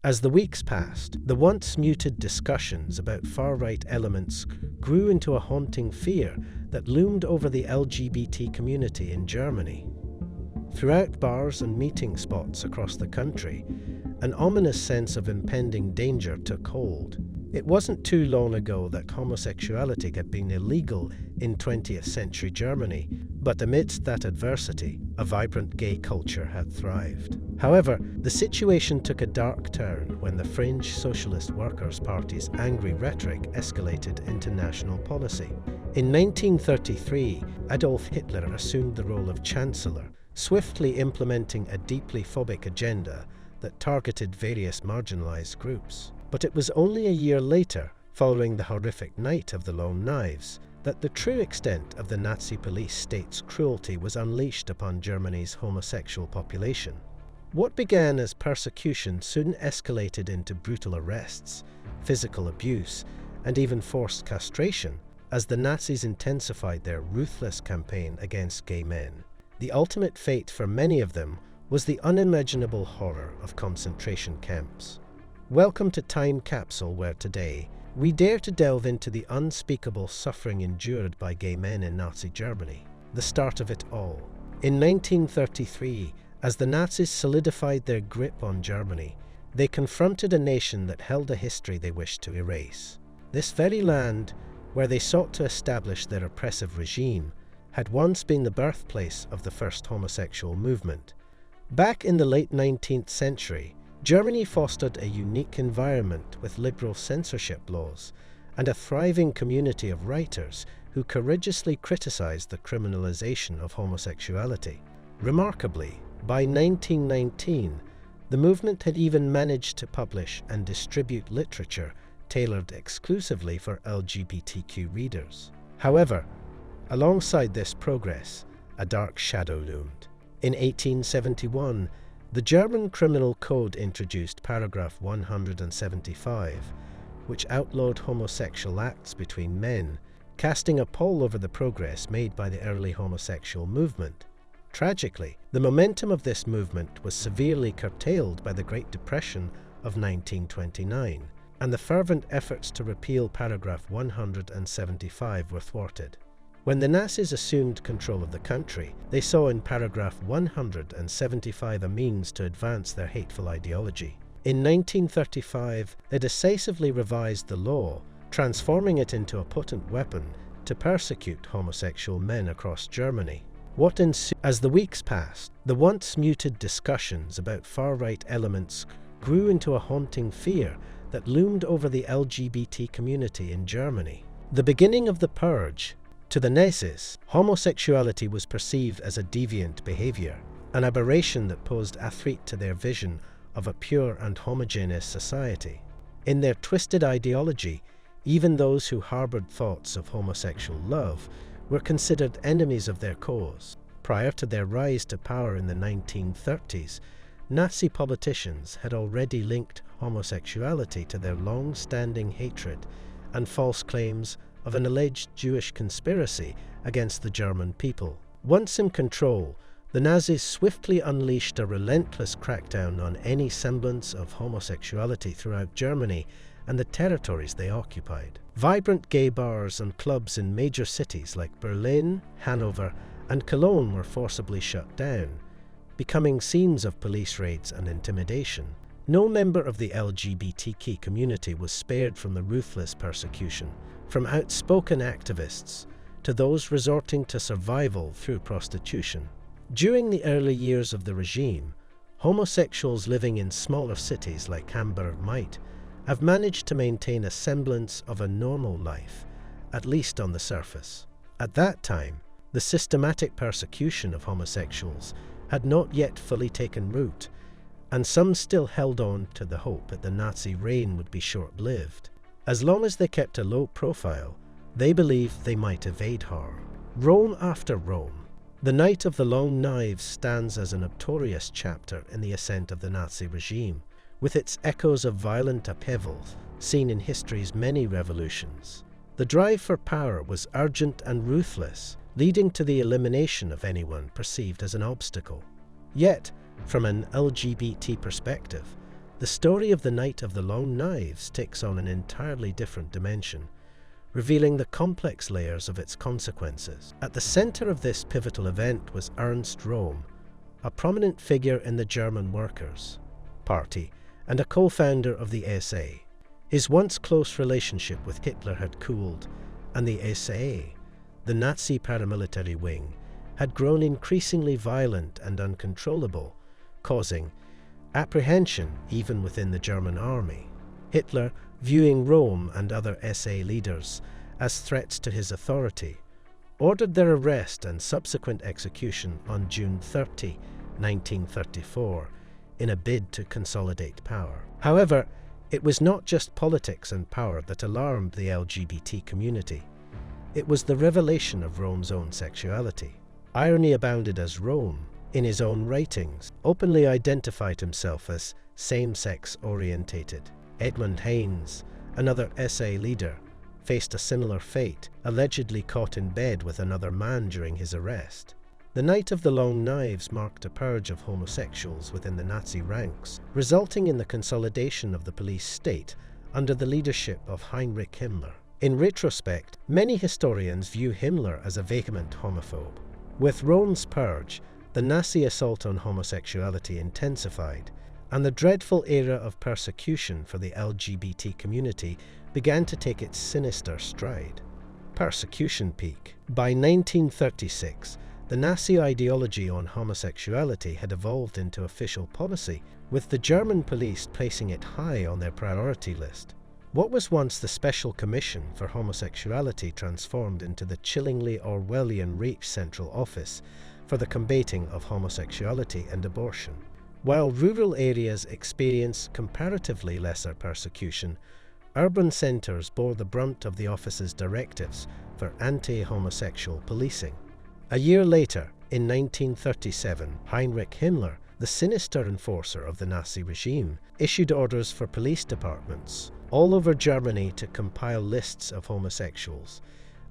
As the weeks passed, the once muted discussions about far-right elements grew into a haunting fear that loomed over the LGBT community in Germany. Throughout bars and meeting spots across the country, an ominous sense of impending danger took hold. It wasn't too long ago that homosexuality had been illegal in 20th century Germany, but amidst that adversity, a vibrant gay culture had thrived. However, the situation took a dark turn when the fringe Socialist Workers' Party's angry rhetoric escalated into national policy. In 1933, Adolf Hitler assumed the role of Chancellor, swiftly implementing a deeply phobic agenda that targeted various marginalized groups. But it was only a year later, following the horrific Night of the Long Knives, that the true extent of the Nazi police state's cruelty was unleashed upon Germany's homosexual population. What began as persecution soon escalated into brutal arrests, physical abuse, and even forced castration as the Nazis intensified their ruthless campaign against gay men. The ultimate fate for many of them was the unimaginable horror of concentration camps. Welcome to Time Capsule, where today we dare to delve into the unspeakable suffering endured by gay men in Nazi Germany, the start of it all. In 1933, as the Nazis solidified their grip on Germany, they confronted a nation that held a history they wished to erase. This very land, where they sought to establish their oppressive regime, had once been the birthplace of the first homosexual movement. Back in the late 19th century, Germany fostered a unique environment with liberal censorship laws and a thriving community of writers who courageously criticized the criminalization of homosexuality. Remarkably, by 1919, the movement had even managed to publish and distribute literature tailored exclusively for LGBTQ readers. However, alongside this progress, a dark shadow loomed. In 1871, the German Criminal Code introduced paragraph 175, which outlawed homosexual acts between men, casting a pall over the progress made by the early homosexual movement. Tragically, the momentum of this movement was severely curtailed by the Great Depression of 1929, and the fervent efforts to repeal paragraph 175 were thwarted. When the Nazis assumed control of the country, they saw in paragraph 175 a means to advance their hateful ideology. In 1935, they decisively revised the law, transforming it into a potent weapon to persecute homosexual men across Germany. What ensued? As the weeks passed, the once muted discussions about far-right elements grew into a haunting fear that loomed over the LGBT community in Germany. The beginning of the purge. To the Nazis, homosexuality was perceived as a deviant behavior, an aberration that posed a threat to their vision of a pure and homogeneous society. In their twisted ideology, even those who harbored thoughts of homosexual love were considered enemies of their cause. Prior to their rise to power in the 1930s, Nazi politicians had already linked homosexuality to their long-standing hatred and false claims of an alleged Jewish conspiracy against the German people. Once in control, the Nazis swiftly unleashed a relentless crackdown on any semblance of homosexuality throughout Germany and the territories they occupied. Vibrant gay bars and clubs in major cities like Berlin, Hanover, and Cologne were forcibly shut down, becoming scenes of police raids and intimidation. No member of the LGBTQ community was spared from the ruthless persecution, from outspoken activists to those resorting to survival through prostitution. During the early years of the regime, homosexuals living in smaller cities like Hamburg might have managed to maintain a semblance of a normal life, at least on the surface. At that time, the systematic persecution of homosexuals had not yet fully taken root, and some still held on to the hope that the Nazi reign would be short-lived. As long as they kept a low profile, they believed they might evade harm. Rome after Rome, the Night of the Long Knives stands as a notorious chapter in the ascent of the Nazi regime, with its echoes of violent upheaval seen in history's many revolutions. The drive for power was urgent and ruthless, leading to the elimination of anyone perceived as an obstacle. Yet, from an LGBT perspective, the story of the Night of the Long Knives takes on an entirely different dimension, revealing the complex layers of its consequences. At the center of this pivotal event was Ernst Röhm, a prominent figure in the German Workers' Party and a co-founder of the SA. His once close relationship with Hitler had cooled, and the SA, the Nazi paramilitary wing, had grown increasingly violent and uncontrollable, causing apprehension even within the German army. Hitler, viewing Röhm and other SA leaders as threats to his authority, ordered their arrest and subsequent execution on June 30, 1934, in a bid to consolidate power. However, it was not just politics and power that alarmed the LGBT community. It was the revelation of Röhm's own sexuality. Irony abounded as Röhm, in his own writings, openly identified himself as same-sex orientated. Edmund Haynes, another SA leader, faced a similar fate, allegedly caught in bed with another man during his arrest. The Night of the Long Knives marked a purge of homosexuals within the Nazi ranks, resulting in the consolidation of the police state under the leadership of Heinrich Himmler. In retrospect, many historians view Himmler as a vehement homophobe. With Röhm's purge, the Nazi assault on homosexuality intensified, and the dreadful era of persecution for the LGBT community began to take its sinister stride. Persecution peak. By 1936, the Nazi ideology on homosexuality had evolved into official policy, with the German police placing it high on their priority list. What was once the Special Commission for Homosexuality transformed into the chillingly Orwellian Reich Central Office for the combating of homosexuality and abortion. While rural areas experienced comparatively lesser persecution, urban centres bore the brunt of the office's directives for anti-homosexual policing. A year later, in 1937, Heinrich Himmler, the sinister enforcer of the Nazi regime, issued orders for police departments all over Germany to compile lists of homosexuals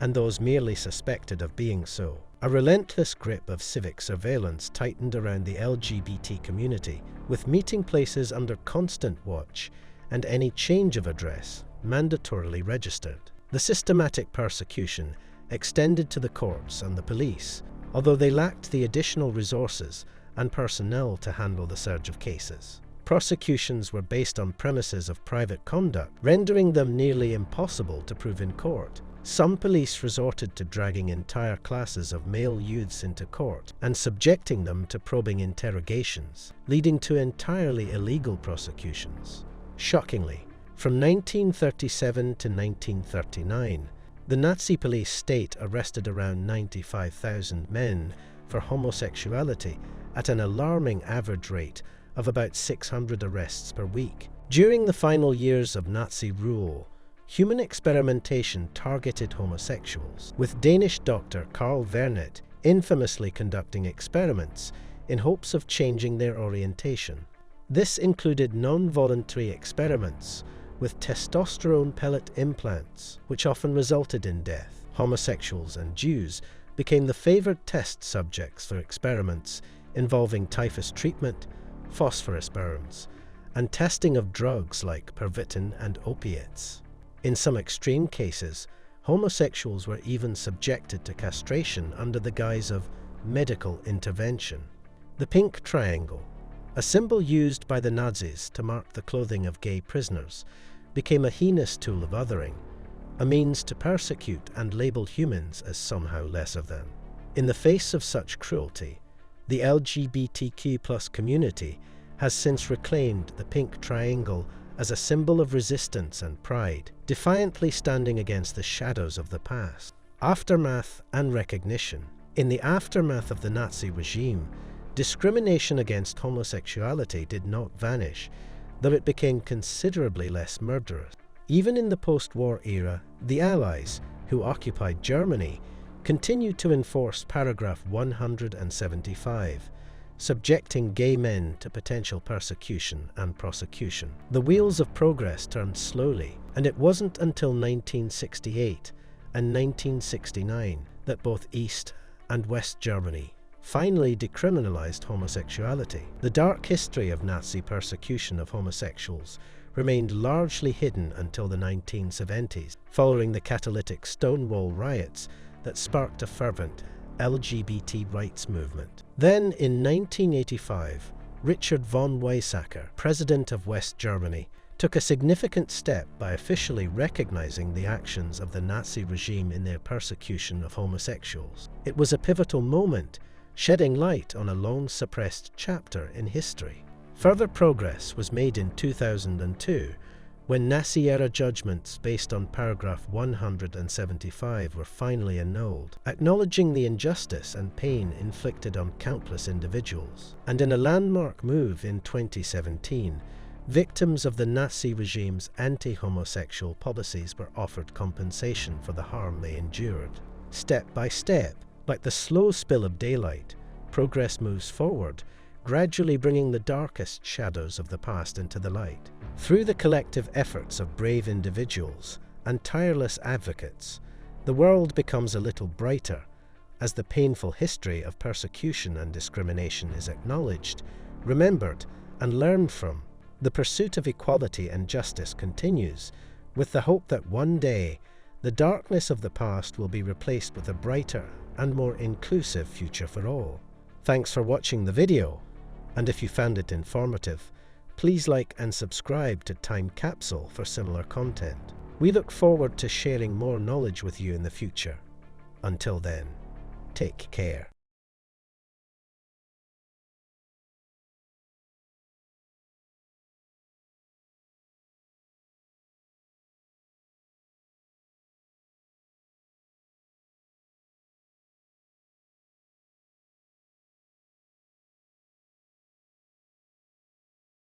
and those merely suspected of being so. A relentless grip of civic surveillance tightened around the LGBT community, with meeting places under constant watch and any change of address mandatorily registered. The systematic persecution extended to the courts and the police, although they lacked the additional resources and personnel to handle the surge of cases. Prosecutions were based on premises of private conduct, rendering them nearly impossible to prove in court. Some police resorted to dragging entire classes of male youths into court and subjecting them to probing interrogations, leading to entirely illegal prosecutions. Shockingly, from 1937 to 1939, the Nazi police state arrested around 95,000 men for homosexuality at an alarming average rate of about 600 arrests per week. During the final years of Nazi rule, human experimentation targeted homosexuals, with Danish doctor Carl Vernet infamously conducting experiments in hopes of changing their orientation. This included non-voluntary experiments with testosterone pellet implants, which often resulted in death. Homosexuals and Jews became the favored test subjects for experiments involving typhus treatment, phosphorus burns, and testing of drugs like Pervitin and opiates. In some extreme cases, homosexuals were even subjected to castration under the guise of medical intervention. The pink triangle, a symbol used by the Nazis to mark the clothing of gay prisoners, became a heinous tool of othering, a means to persecute and label humans as somehow lesser than. In the face of such cruelty, the LGBTQ+ community has since reclaimed the pink triangle as a symbol of resistance and pride, defiantly standing against the shadows of the past. Aftermath and recognition. In the aftermath of the Nazi regime, discrimination against homosexuality did not vanish, though it became considerably less murderous. Even in the post-war era, the Allies, who occupied Germany, continued to enforce paragraph 175, subjecting gay men to potential persecution and prosecution. The wheels of progress turned slowly, and it wasn't until 1968 and 1969 that both East and West Germany finally decriminalized homosexuality. The dark history of Nazi persecution of homosexuals remained largely hidden until the 1970s, following the catalytic Stonewall riots that sparked a fervent LGBT rights movement. Then, in 1985, Richard von Weizsäcker, president of West Germany, took a significant step by officially recognizing the actions of the Nazi regime in their persecution of homosexuals. It was a pivotal moment, shedding light on a long-suppressed chapter in history. Further progress was made in 2002, when Nazi-era judgments based on paragraph 175 were finally annulled, acknowledging the injustice and pain inflicted on countless individuals. And in a landmark move in 2017, victims of the Nazi regime's anti-homosexual policies were offered compensation for the harm they endured. Step by step, like the slow spill of daylight, progress moves forward, gradually bringing the darkest shadows of the past into the light. Through the collective efforts of brave individuals and tireless advocates, the world becomes a little brighter as the painful history of persecution and discrimination is acknowledged, remembered, and learned from. The pursuit of equality and justice continues, with the hope that one day the darkness of the past will be replaced with a brighter and more inclusive future for all. Thanks for watching the video, and if you found it informative, please like and subscribe to Time Capsule for similar content. We look forward to sharing more knowledge with you in the future. Until then, take care.